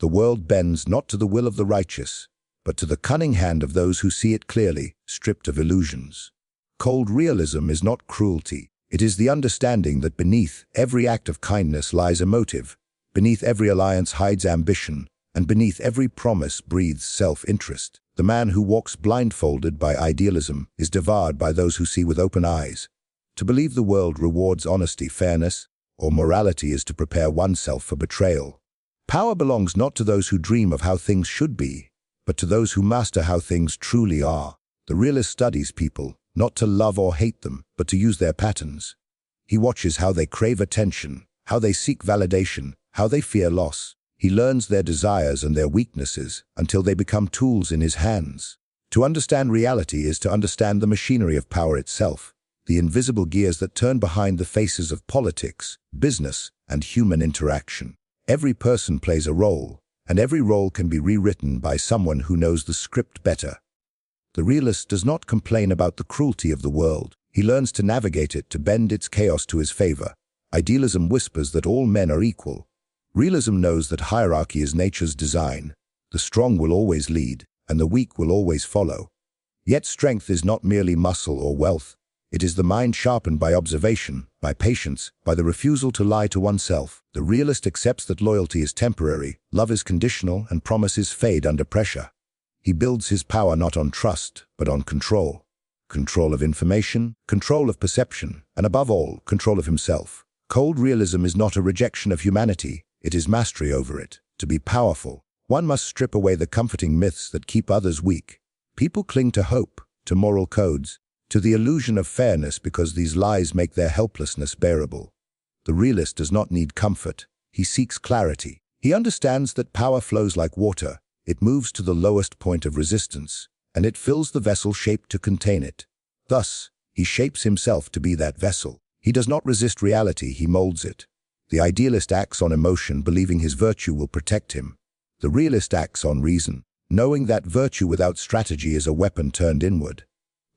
The world bends not to the will of the righteous, but to the cunning hand of those who see it clearly, stripped of illusions. Cold realism is not cruelty. It is the understanding that beneath every act of kindness lies a motive, beneath every alliance hides ambition, and beneath every promise breathes self-interest. The man who walks blindfolded by idealism is devoured by those who see with open eyes. To believe the world rewards honesty, fairness, or morality is to prepare oneself for betrayal. Power belongs not to those who dream of how things should be, but to those who master how things truly are. The realist studies people, not to love or hate them, but to use their patterns. He watches how they crave attention, how they seek validation, how they fear loss. He learns their desires and their weaknesses until they become tools in his hands. To understand reality is to understand the machinery of power itself, the invisible gears that turn behind the faces of politics, business, and human interaction. Every person plays a role, and every role can be rewritten by someone who knows the script better. The realist does not complain about the cruelty of the world. He learns to navigate it, to bend its chaos to his favor. Idealism whispers that all men are equal. Realism knows that hierarchy is nature's design. The strong will always lead, and the weak will always follow. Yet strength is not merely muscle or wealth. It is the mind sharpened by observation, by patience, by the refusal to lie to oneself. The realist accepts that loyalty is temporary, love is conditional, and promises fade under pressure. He builds his power not on trust, but on control. Control of information, control of perception, and above all, control of himself. Cold realism is not a rejection of humanity, it is mastery over it. To be powerful, one must strip away the comforting myths that keep others weak. People cling to hope, to moral codes, to the illusion of fairness because these lies make their helplessness bearable. The realist does not need comfort, he seeks clarity. He understands that power flows like water. It moves to the lowest point of resistance, and it fills the vessel shaped to contain it. Thus, he shapes himself to be that vessel. He does not resist reality, he molds it. The idealist acts on emotion, believing his virtue will protect him. The realist acts on reason, knowing that virtue without strategy is a weapon turned inward.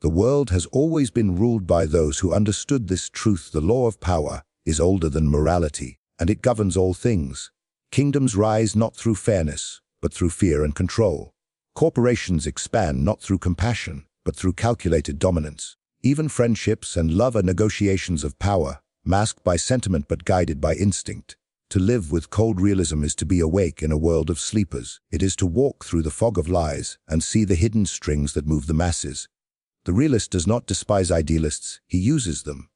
The world has always been ruled by those who understood this truth. The law of power is older than morality, and it governs all things. Kingdoms rise not through fairness, but through fear and control. Corporations expand not through compassion, but through calculated dominance. Even friendships and love are negotiations of power, masked by sentiment but guided by instinct. To live with cold realism is to be awake in a world of sleepers. It is to walk through the fog of lies and see the hidden strings that move the masses. The realist does not despise idealists, he uses them.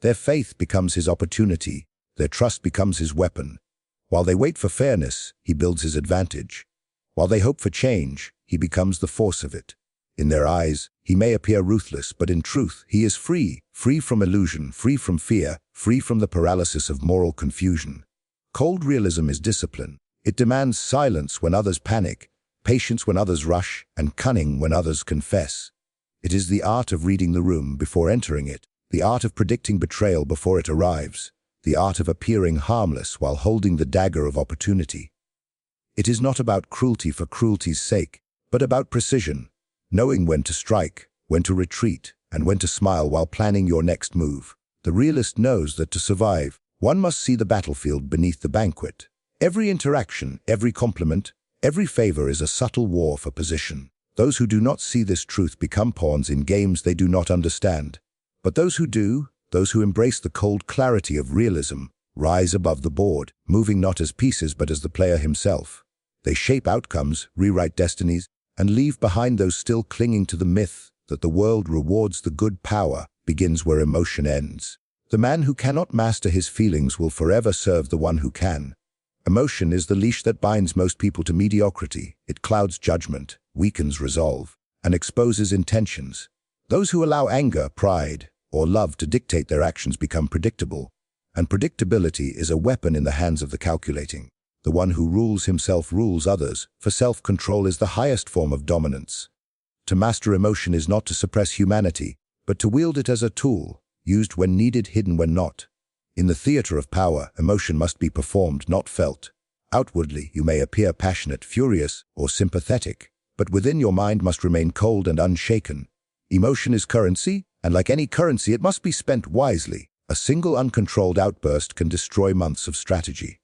Their faith becomes his opportunity, their trust becomes his weapon. While they wait for fairness, he builds his advantage. While they hope for change, he becomes the force of it. In their eyes, he may appear ruthless, but in truth, he is free, free from illusion, free from fear, free from the paralysis of moral confusion. Cold realism is discipline. It demands silence when others panic, patience when others rush, and cunning when others confess. It is the art of reading the room before entering it, the art of predicting betrayal before it arrives, the art of appearing harmless while holding the dagger of opportunity. It is not about cruelty for cruelty's sake, but about precision, knowing when to strike, when to retreat, and when to smile while planning your next move. The realist knows that to survive, one must see the battlefield beneath the banquet. Every interaction, every compliment, every favor is a subtle war for position. Those who do not see this truth become pawns in games they do not understand. But those who do, those who embrace the cold clarity of realism, rise above the board, moving not as pieces but as the player himself. They shape outcomes, rewrite destinies, and leave behind those still clinging to the myth that the world rewards the good. Power begins where emotion ends. The man who cannot master his feelings will forever serve the one who can. Emotion is the leash that binds most people to mediocrity. It clouds judgment, weakens resolve, and exposes intentions. Those who allow anger, pride, or love to dictate their actions become predictable, and predictability is a weapon in the hands of the calculating. The one who rules himself rules others, for self-control is the highest form of dominance. To master emotion is not to suppress humanity, but to wield it as a tool, used when needed, hidden when not. In the theater of power, emotion must be performed, not felt. Outwardly, you may appear passionate, furious, or sympathetic, but within your mind must remain cold and unshaken. Emotion is currency, and like any currency, it must be spent wisely. A single uncontrolled outburst can destroy months of strategy.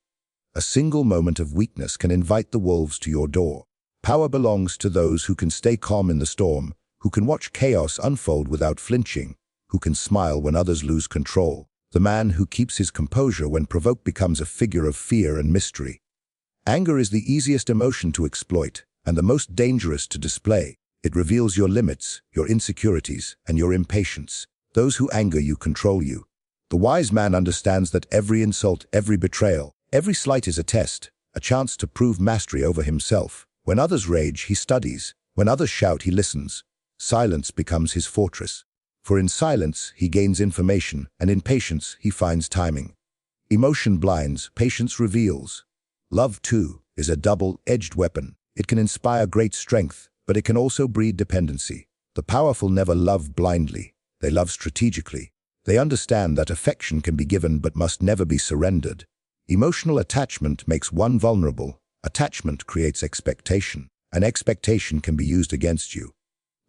A single moment of weakness can invite the wolves to your door. Power belongs to those who can stay calm in the storm, who can watch chaos unfold without flinching, who can smile when others lose control. The man who keeps his composure when provoked becomes a figure of fear and mystery. Anger is the easiest emotion to exploit and the most dangerous to display. It reveals your limits, your insecurities, and your impatience. Those who anger you control you. The wise man understands that every insult, every betrayal, every slight is a test, a chance to prove mastery over himself. When others rage, he studies. When others shout, he listens. Silence becomes his fortress. For in silence, he gains information, and in patience, he finds timing. Emotion blinds, patience reveals. Love, too, is a double-edged weapon. It can inspire great strength, but it can also breed dependency. The powerful never love blindly. They love strategically. They understand that affection can be given but must never be surrendered. Emotional attachment makes one vulnerable. Attachment creates expectation, and expectation can be used against you.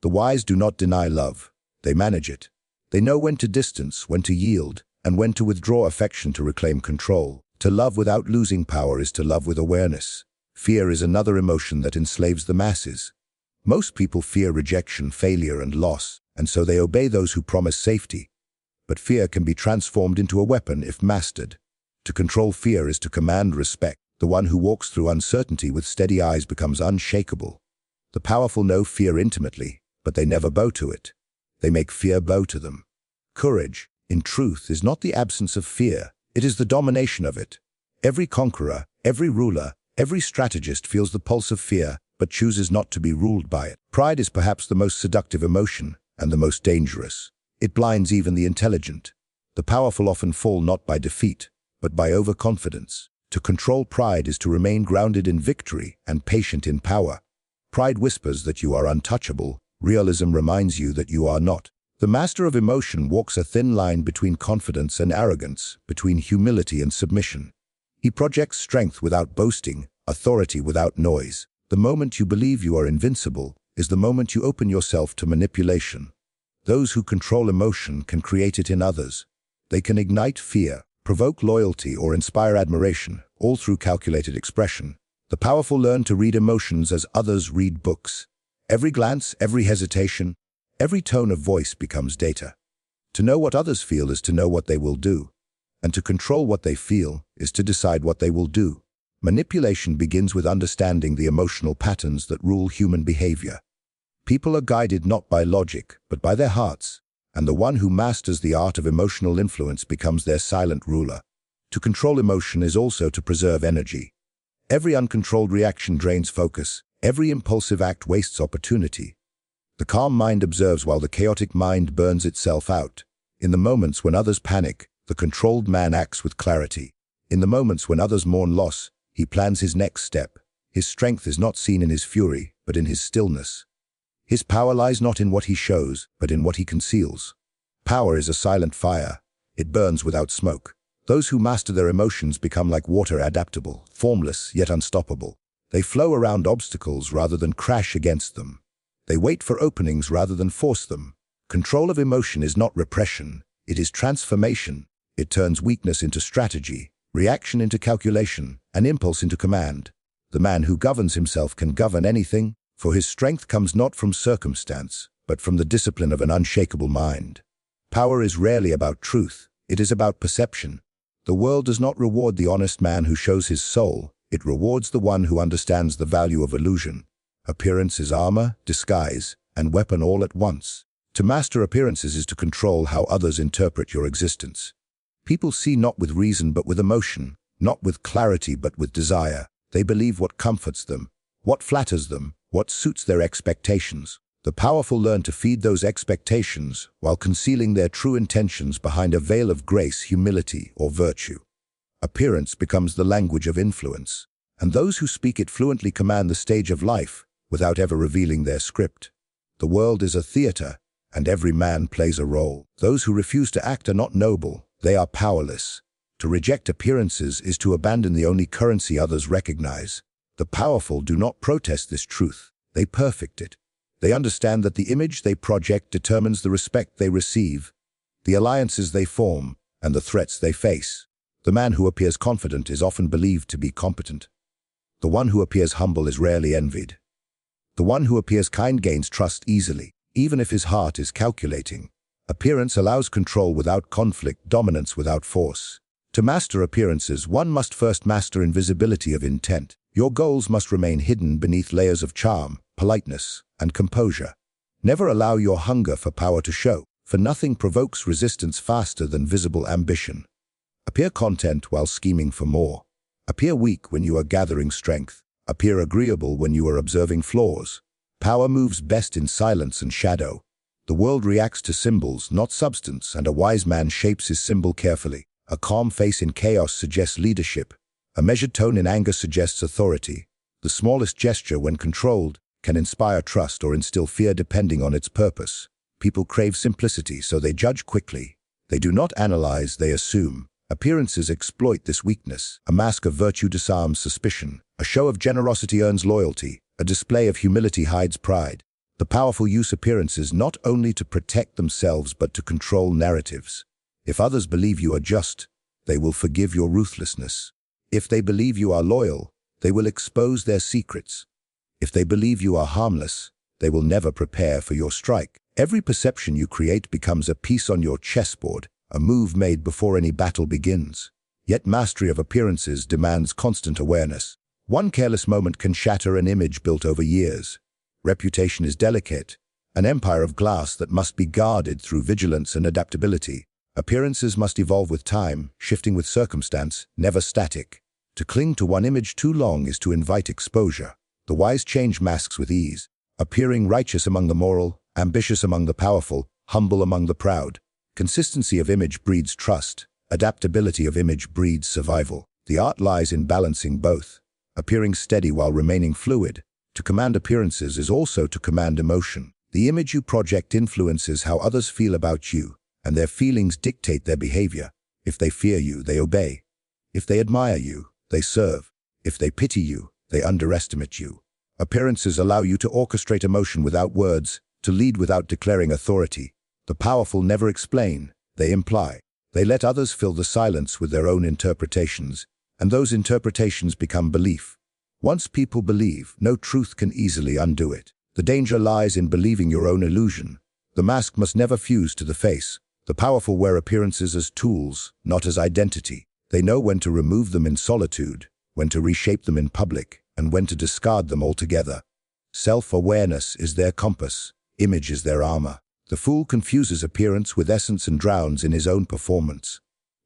The wise do not deny love. They manage it. They know when to distance, when to yield, and when to withdraw affection to reclaim control. To love without losing power is to love with awareness. Fear is another emotion that enslaves the masses. Most people fear rejection, failure, and loss, and so they obey those who promise safety. But fear can be transformed into a weapon if mastered. To control fear is to command respect. The one who walks through uncertainty with steady eyes becomes unshakable. The powerful know fear intimately, but they never bow to it. They make fear bow to them. Courage, in truth, is not the absence of fear. It is the domination of it. Every conqueror, every ruler, every strategist feels the pulse of fear, but chooses not to be ruled by it. Pride is perhaps the most seductive emotion and the most dangerous. It blinds even the intelligent. The powerful often fall not by defeat, but by overconfidence. To control pride is to remain grounded in victory and patient in power. Pride whispers that you are untouchable. Realism reminds you that you are not. The master of emotion walks a thin line between confidence and arrogance, between humility and submission. He projects strength without boasting, authority without noise. The moment you believe you are invincible is the moment you open yourself to manipulation. Those who control emotion can create it in others. They can ignite fear, provoke loyalty, or inspire admiration, all through calculated expression. The powerful learn to read emotions as others read books. Every glance, every hesitation, every tone of voice becomes data. To know what others feel is to know what they will do, and to control what they feel is to decide what they will do. Manipulation begins with understanding the emotional patterns that rule human behavior. People are guided not by logic, but by their hearts, and the one who masters the art of emotional influence becomes their silent ruler. To control emotion is also to preserve energy. Every uncontrolled reaction drains focus. Every impulsive act wastes opportunity. The calm mind observes while the chaotic mind burns itself out. In the moments when others panic, the controlled man acts with clarity. In the moments when others mourn loss, he plans his next step. His strength is not seen in his fury, but in his stillness. His power lies not in what he shows, but in what he conceals. Power is a silent fire. It burns without smoke. Those who master their emotions become like water, adaptable, formless, yet unstoppable. They flow around obstacles rather than crash against them. They wait for openings rather than force them. Control of emotion is not repression. It is transformation. It turns weakness into strategy, reaction into calculation, and impulse into command. The man who governs himself can govern anything, for his strength comes not from circumstance, but from the discipline of an unshakable mind. Power is rarely about truth. It is about perception. The world does not reward the honest man who shows his soul. It rewards the one who understands the value of illusion. Appearance is armor, disguise, and weapon all at once. To master appearances is to control how others interpret your existence. People see not with reason but with emotion, not with clarity but with desire. They believe what comforts them, what flatters them, what suits their expectations. The powerful learn to feed those expectations while concealing their true intentions behind a veil of grace, humility, or virtue. Appearance becomes the language of influence, and those who speak it fluently command the stage of life without ever revealing their script. The world is a theater, and every man plays a role. Those who refuse to act are not noble, they are powerless. To reject appearances is to abandon the only currency others recognize. The powerful do not protest this truth, they perfect it. They understand that the image they project determines the respect they receive, the alliances they form, and the threats they face. The man who appears confident is often believed to be competent. The one who appears humble is rarely envied. The one who appears kind gains trust easily, even if his heart is calculating. Appearance allows control without conflict, dominance without force. To master appearances, one must first master invisibility of intent. Your goals must remain hidden beneath layers of charm, politeness, and composure. Never allow your hunger for power to show, for nothing provokes resistance faster than visible ambition. Appear content while scheming for more. Appear weak when you are gathering strength. Appear agreeable when you are observing flaws. Power moves best in silence and shadow. The world reacts to symbols, not substance, and a wise man shapes his symbol carefully. A calm face in chaos suggests leadership. A measured tone in anger suggests authority. The smallest gesture, when controlled, can inspire trust or instill fear depending on its purpose. People crave simplicity, so they judge quickly. They do not analyze, they assume. Appearances exploit this weakness. A mask of virtue disarms suspicion. A show of generosity earns loyalty. A display of humility hides pride. The powerful use appearances not only to protect themselves but to control narratives. If others believe you are just, they will forgive your ruthlessness. If they believe you are loyal, they will expose their secrets. If they believe you are harmless, they will never prepare for your strike. Every perception you create becomes a piece on your chessboard, a move made before any battle begins. Yet mastery of appearances demands constant awareness. One careless moment can shatter an image built over years. Reputation is delicate, an empire of glass that must be guarded through vigilance and adaptability. Appearances must evolve with time, shifting with circumstance, never static. To cling to one image too long is to invite exposure. The wise change masks with ease, appearing righteous among the moral, ambitious among the powerful, humble among the proud. Consistency of image breeds trust. Adaptability of image breeds survival. The art lies in balancing both, appearing steady while remaining fluid. To command appearances is also to command emotion. The image you project influences how others feel about you, and their feelings dictate their behavior. If they fear you, they obey. If they admire you, they serve. If they pity you, they underestimate you. Appearances allow you to orchestrate emotion without words, to lead without declaring authority. The powerful never explain, they imply. They let others fill the silence with their own interpretations, and those interpretations become belief. Once people believe, no truth can easily undo it. The danger lies in believing your own illusion. The mask must never fuse to the face. The powerful wear appearances as tools, not as identity. They know when to remove them in solitude, when to reshape them in public, and when to discard them altogether. Self-awareness is their compass. Image is their armor. The fool confuses appearance with essence and drowns in his own performance.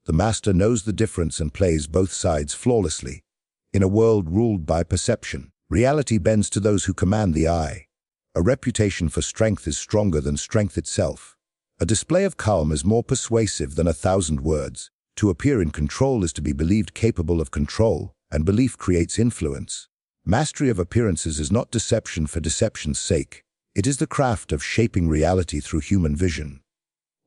The master knows the difference and plays both sides flawlessly. In a world ruled by perception, reality bends to those who command the eye. A reputation for strength is stronger than strength itself. A display of calm is more persuasive than 1,000 words. To appear in control is to be believed capable of control, and belief creates influence. Mastery of appearances is not deception for deception's sake. It is the craft of shaping reality through human vision.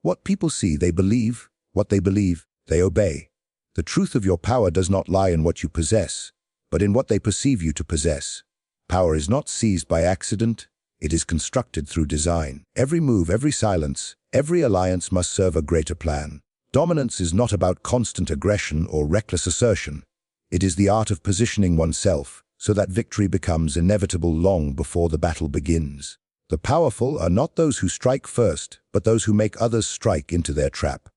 What people see, they believe. What they believe, they obey. The truth of your power does not lie in what you possess, but in what they perceive you to possess. Power is not seized by accident. It is constructed through design. Every move, every silence, every alliance must serve a greater plan. Dominance is not about constant aggression or reckless assertion. It is the art of positioning oneself so that victory becomes inevitable long before the battle begins. The powerful are not those who strike first, but those who make others strike into their trap.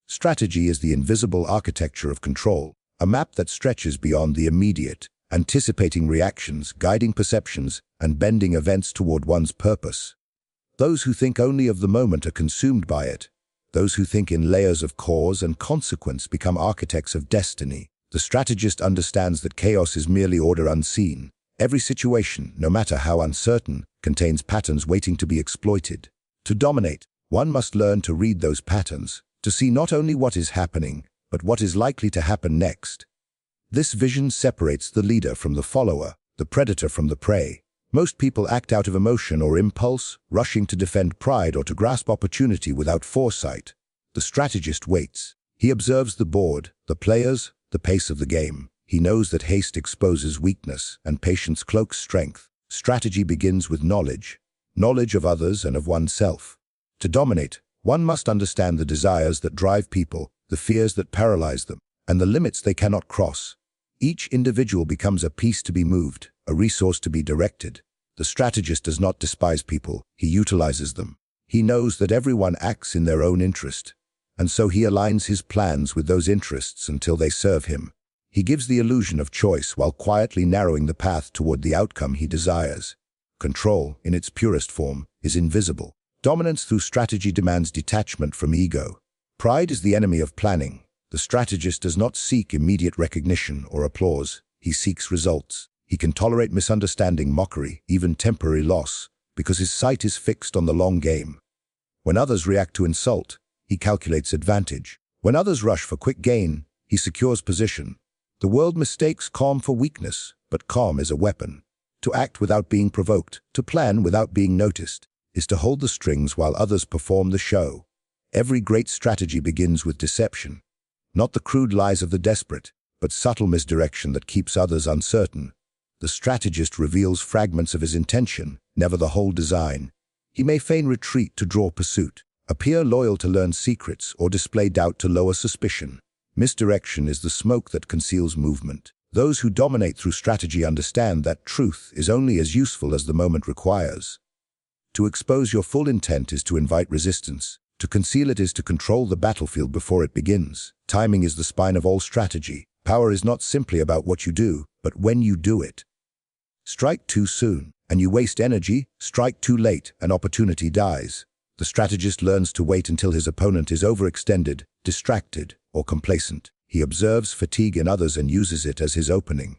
Strategy is the invisible architecture of control, a map that stretches beyond the immediate, anticipating reactions, guiding perceptions, and bending events toward one's purpose. Those who think only of the moment are consumed by it. Those who think in layers of cause and consequence become architects of destiny. The strategist understands that chaos is merely order unseen. Every situation, no matter how uncertain, contains patterns waiting to be exploited. To dominate, one must learn to read those patterns, to see not only what is happening, but what is likely to happen next. This vision separates the leader from the follower, the predator from the prey. Most people act out of emotion or impulse, rushing to defend pride or to grasp opportunity without foresight. The strategist waits. He observes the board, the players, the pace of the game. He knows that haste exposes weakness and patience cloaks strength. Strategy begins with knowledge of others and of oneself. To dominate, one must understand the desires that drive people, the fears that paralyze them, and the limits they cannot cross. Each individual becomes a piece to be moved, a resource to be directed. The strategist does not despise people, he utilizes them. He knows that everyone acts in their own interest, and so he aligns his plans with those interests until they serve him. He gives the illusion of choice while quietly narrowing the path toward the outcome he desires. Control, in its purest form, is invisible. Dominance through strategy demands detachment from ego. Pride is the enemy of planning. The strategist does not seek immediate recognition or applause. He seeks results. He can tolerate misunderstanding, mockery, even temporary loss, because his sight is fixed on the long game. When others react to insult, he calculates advantage. When others rush for quick gain, he secures position. The world mistakes calm for weakness, but calm is a weapon. To act without being provoked, to plan without being noticed, is to hold the strings while others perform the show. Every great strategy begins with deception. Not the crude lies of the desperate, but subtle misdirection that keeps others uncertain. The strategist reveals fragments of his intention, never the whole design. He may feign retreat to draw pursuit, appear loyal to learn secrets, or display doubt to lower suspicion. Misdirection is the smoke that conceals movement. Those who dominate through strategy understand that truth is only as useful as the moment requires. To expose your full intent is to invite resistance. To conceal it is to control the battlefield before it begins. Timing is the spine of all strategy. Power is not simply about what you do, but when you do it. Strike too soon, and you waste energy. Strike too late, and opportunity dies. The strategist learns to wait until his opponent is overextended, distracted, or complacent. He observes fatigue in others and uses it as his opening.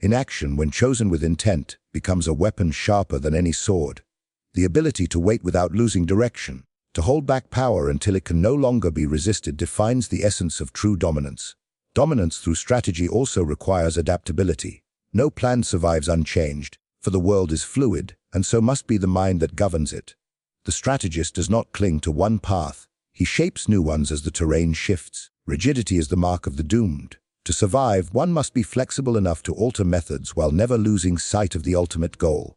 Inaction, when chosen with intent, becomes a weapon sharper than any sword. The ability to wait without losing direction, to hold back power until it can no longer be resisted, defines the essence of true dominance. Dominance through strategy also requires adaptability. No plan survives unchanged, for the world is fluid, and so must be the mind that governs it. The strategist does not cling to one path. He shapes new ones as the terrain shifts. Rigidity is the mark of the doomed. To survive, one must be flexible enough to alter methods while never losing sight of the ultimate goal.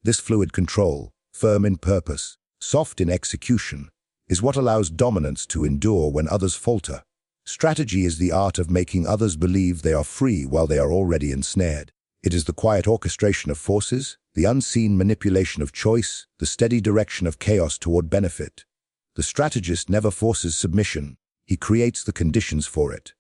This fluid control, firm in purpose, soft in execution, is what allows dominance to endure when others falter. Strategy is the art of making others believe they are free while they are already ensnared. It is the quiet orchestration of forces, the unseen manipulation of choice, the steady direction of chaos toward benefit. The strategist never forces submission. He creates the conditions for it.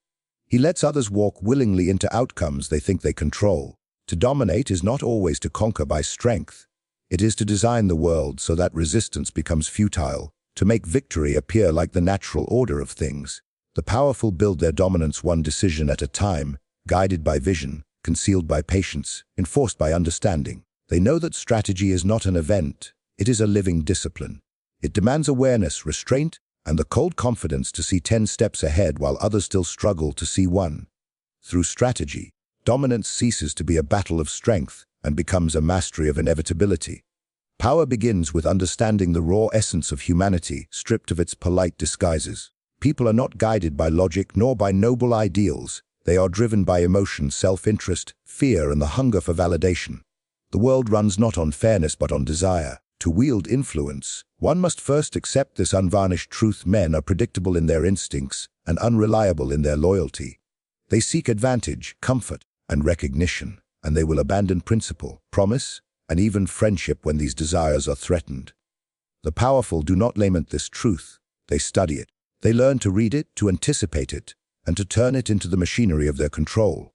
He lets others walk willingly into outcomes they think they control. To dominate is not always to conquer by strength. It is to design the world so that resistance becomes futile, to make victory appear like the natural order of things. The powerful build their dominance one decision at a time, guided by vision, concealed by patience, enforced by understanding. They know that strategy is not an event, it is a living discipline. It demands awareness, restraint, and the cold confidence to see 10 steps ahead while others still struggle to see one. Through strategy, dominance ceases to be a battle of strength and becomes a mastery of inevitability. Power begins with understanding the raw essence of humanity, stripped of its polite disguises. People are not guided by logic nor by noble ideals. They are driven by emotion, self-interest, fear, and the hunger for validation. The world runs not on fairness but on desire. To wield influence, one must first accept this unvarnished truth: men are predictable in their instincts and unreliable in their loyalty. They seek advantage, comfort, and recognition, and they will abandon principle, promise, and even friendship when these desires are threatened. The powerful do not lament this truth. They study it. They learn to read it, to anticipate it, and to turn it into the machinery of their control.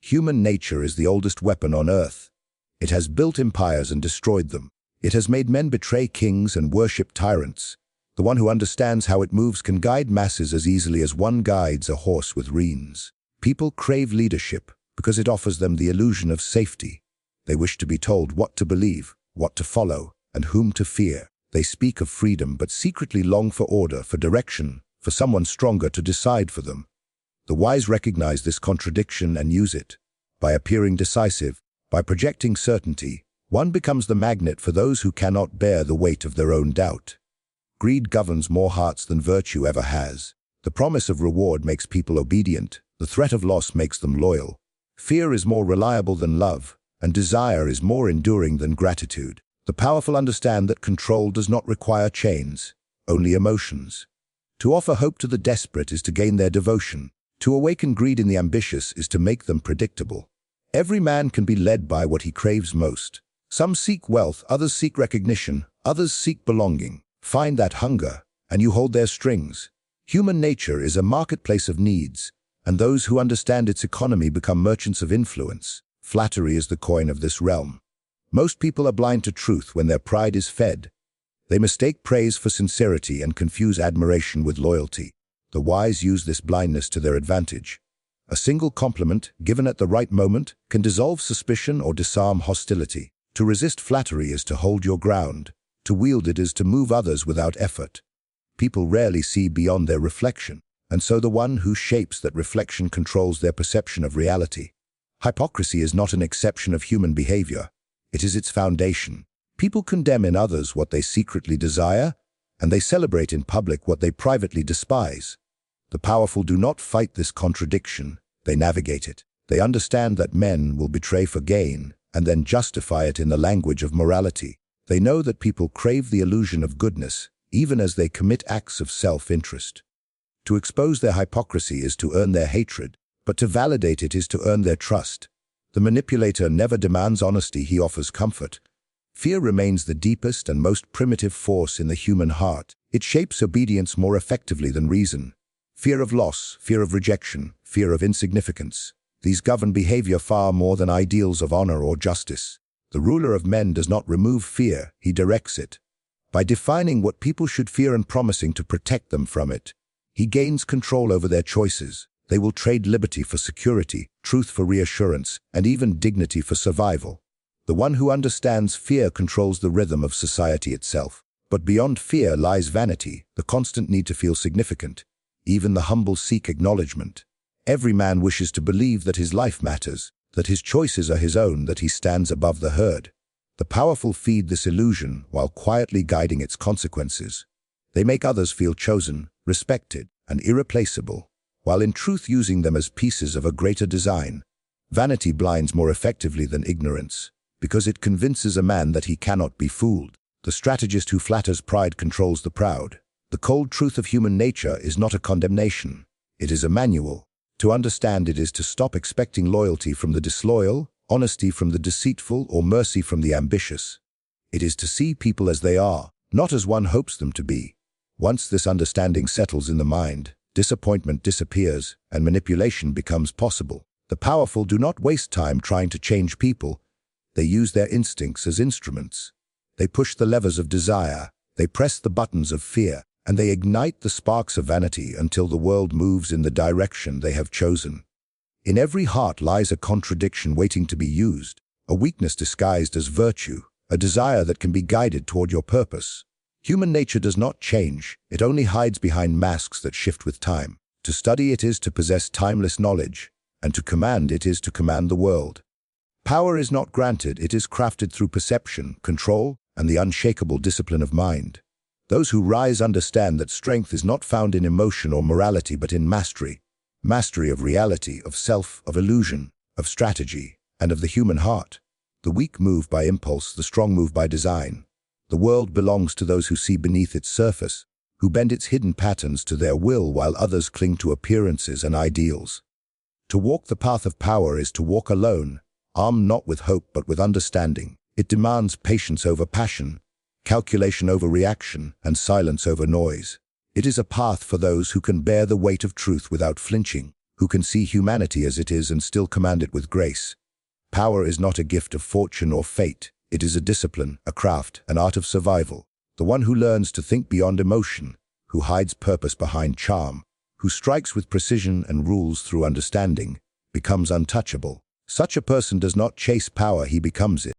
Human nature is the oldest weapon on earth. It has built empires and destroyed them. It has made men betray kings and worship tyrants. The one who understands how it moves can guide masses as easily as one guides a horse with reins. People crave leadership because it offers them the illusion of safety. They wish to be told what to believe, what to follow, and whom to fear. They speak of freedom but secretly long for order, for direction, for someone stronger to decide for them. The wise recognize this contradiction and use it. By appearing decisive, by projecting certainty, one becomes the magnet for those who cannot bear the weight of their own doubt. Greed governs more hearts than virtue ever has. The promise of reward makes people obedient. The threat of loss makes them loyal. Fear is more reliable than love, and desire is more enduring than gratitude. The powerful understand that control does not require chains, only emotions. To offer hope to the desperate is to gain their devotion. To awaken greed in the ambitious is to make them predictable. Every man can be led by what he craves most. Some seek wealth, others seek recognition, others seek belonging. Find that hunger, and you hold their strings. Human nature is a marketplace of needs, and those who understand its economy become merchants of influence. Flattery is the coin of this realm. Most people are blind to truth when their pride is fed. They mistake praise for sincerity and confuse admiration with loyalty. The wise use this blindness to their advantage. A single compliment, given at the right moment, can dissolve suspicion or disarm hostility. To resist flattery is to hold your ground. To wield it is to move others without effort. People rarely see beyond their reflection, and so the one who shapes that reflection controls their perception of reality. Hypocrisy is not an exception of human behavior. It is its foundation. People condemn in others what they secretly desire, and they celebrate in public what they privately despise. The powerful do not fight this contradiction, they navigate it. They understand that men will betray for gain, and then justify it in the language of morality. They know that people crave the illusion of goodness, even as they commit acts of self-interest. To expose their hypocrisy is to earn their hatred, but to validate it is to earn their trust. The manipulator never demands honesty, he offers comfort. Fear remains the deepest and most primitive force in the human heart. It shapes obedience more effectively than reason. Fear of loss, fear of rejection, fear of insignificance. These govern behavior far more than ideals of honor or justice. The ruler of men does not remove fear, he directs it. By defining what people should fear and promising to protect them from it, he gains control over their choices. They will trade liberty for security, truth for reassurance, and even dignity for survival. The one who understands fear controls the rhythm of society itself. But beyond fear lies vanity, the constant need to feel significant. Even the humble seek acknowledgement. Every man wishes to believe that his life matters, that his choices are his own, that he stands above the herd. The powerful feed this illusion while quietly guiding its consequences. They make others feel chosen, respected, and irreplaceable, while in truth using them as pieces of a greater design. Vanity blinds more effectively than ignorance, because it convinces a man that he cannot be fooled. The strategist who flatters pride controls the proud. The cold truth of human nature is not a condemnation. It is a manual. To understand it is to stop expecting loyalty from the disloyal, honesty from the deceitful, or mercy from the ambitious. It is to see people as they are, not as one hopes them to be. Once this understanding settles in the mind, disappointment disappears and manipulation becomes possible. The powerful do not waste time trying to change people. They use their instincts as instruments. They push the levers of desire, they press the buttons of fear, and they ignite the sparks of vanity until the world moves in the direction they have chosen. In every heart lies a contradiction waiting to be used, a weakness disguised as virtue, a desire that can be guided toward your purpose. Human nature does not change, it only hides behind masks that shift with time. To study it is to possess timeless knowledge, and to command it is to command the world. Power is not granted, it is crafted through perception, control, and the unshakable discipline of mind. Those who rise understand that strength is not found in emotion or morality but in mastery. Mastery of reality, of self, of illusion, of strategy, and of the human heart. The weak move by impulse, the strong move by design. The world belongs to those who see beneath its surface, who bend its hidden patterns to their will while others cling to appearances and ideals. To walk the path of power is to walk alone, armed not with hope but with understanding. It demands patience over passion, calculation over reaction, and silence over noise. It is a path for those who can bear the weight of truth without flinching, who can see humanity as it is and still command it with grace. Power is not a gift of fortune or fate. It is a discipline, a craft, an art of survival. The one who learns to think beyond emotion, who hides purpose behind charm, who strikes with precision and rules through understanding, becomes untouchable. Such a person does not chase power, he becomes it.